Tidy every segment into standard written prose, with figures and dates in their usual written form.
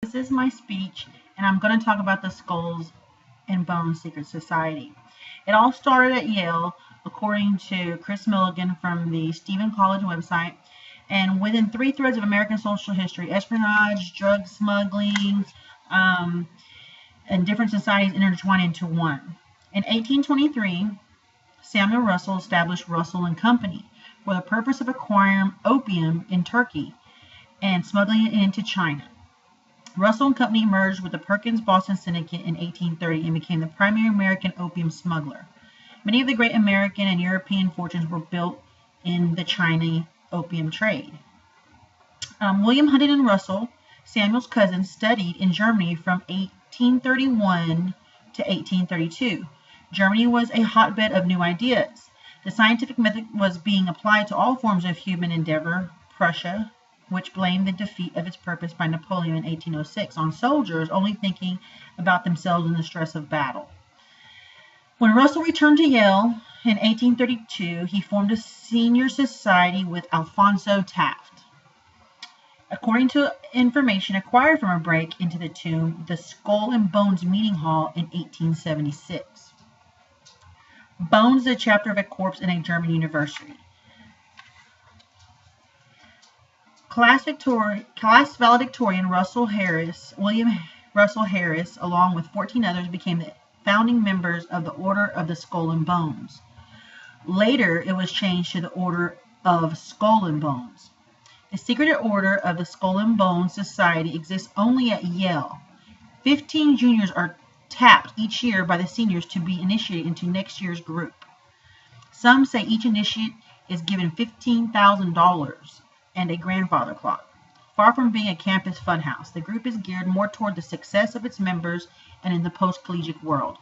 This is my speech, and I'm going to talk about the Skulls and Bones Secret Society. It all started at Yale, according to Chris Milligan from the Stephen College website, and within 3 threads of American social history: espionage, drug smuggling, and different societies intertwined into one. In 1823, Samuel Russell established Russell and Company for the purpose of acquiring opium in Turkey and smuggling it into China. Russell and Company merged with the Perkins-Boston Syndicate in 1830 and became the primary American opium smuggler. Many of the great American and European fortunes were built in the China opium trade. William Huntington Russell, Samuel's cousin, studied in Germany from 1831 to 1832. Germany was a hotbed of new ideas. The scientific method was being applied to all forms of human endeavor. Prussia, which blamed the defeat of its purpose by Napoleon in 1806 on soldiers only thinking about themselves in the stress of battle. When Russell returned to Yale in 1832, he formed a senior society with Alphonso Taft. According to information acquired from a break into the tomb, the Skull and Bones Meeting Hall in 1876. Bones is a chapter of a corpse in a German university. Class valedictorian William Russell Harris, along with 14 others, became the founding members of the Order of the Skull and Bones. Later, it was changed to the Order of Skull and Bones. The secret order of the Skull and Bones Society exists only at Yale. 15 juniors are tapped each year by the seniors to be initiated into next year's group. Some say each initiate is given $15,000 and a grandfather clock. Far from being a campus funhouse, the group is geared more toward the success of its members and in the post-collegiate world.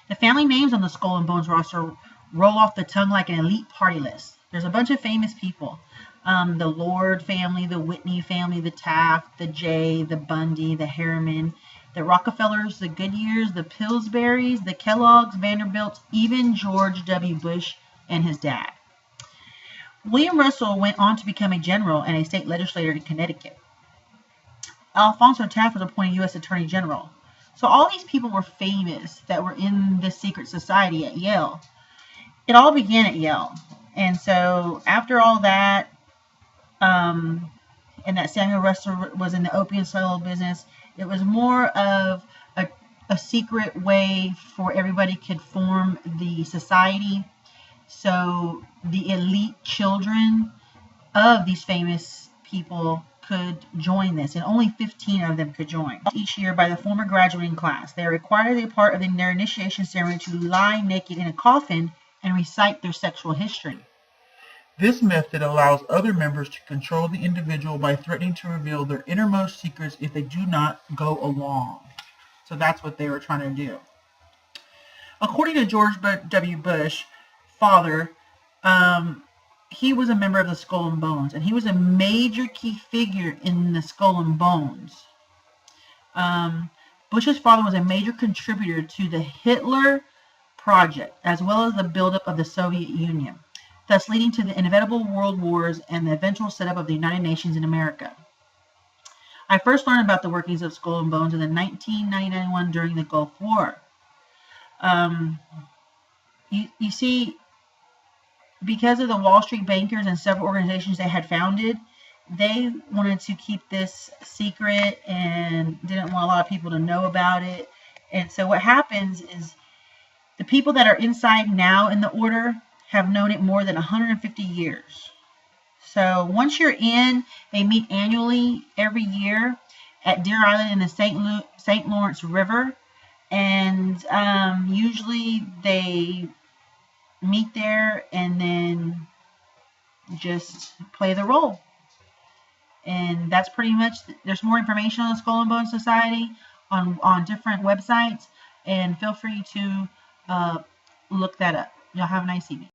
The family names on the Skull and Bones roster roll off the tongue like an elite party list. There's a bunch of famous people. The Lord family, the Whitney family, the Taft, the Jay, the Bundy, the Harriman, the Rockefellers, the Goodyears, the Pillsburys, the Kellogg's, Vanderbilts, even George W. Bush and his dad. William Russell went on to become a general and a state legislator in Connecticut. Alphonso Taft was appointed U.S. Attorney General. So all these people were famous that were in this secret society at Yale. It all began at Yale. And so after all that, and that Samuel Russell was in the opium smuggling business, it was more of a secret way for everybody could form the society. So the elite children of these famous people could join this, and only 15 of them could join each year by the former graduating class. They are required as a part of their initiation ceremony to lie naked in a coffin and recite their sexual history. This method allows other members to control the individual by threatening to reveal their innermost secrets if they do not go along. So that's what they were trying to do. According to George W. Bush, father, he was a member of the Skull and Bones, and he was a major key figure in the Skull and Bones. Bush's father was a major contributor to the Hitler Project, as well as the buildup of the Soviet Union, thus leading to the inevitable world wars and the eventual setup of the United Nations in America. I first learned about the workings of Skull and Bones in the 1991 during the Gulf War. You see, because of the Wall Street bankers and several organizations they had founded, they wanted to keep this secret and didn't want a lot of people to know about it. And so what happens is the people that are inside now in the order have known it more than 150 years. So once you're in, they meet annually every year at Deer Island in the St. Lawrence River. And usually they meet there and then just play the role. And that's pretty much, there's more information on the Skull and Bones Society on different websites, and feel free to look that up. Y'all have a nice evening.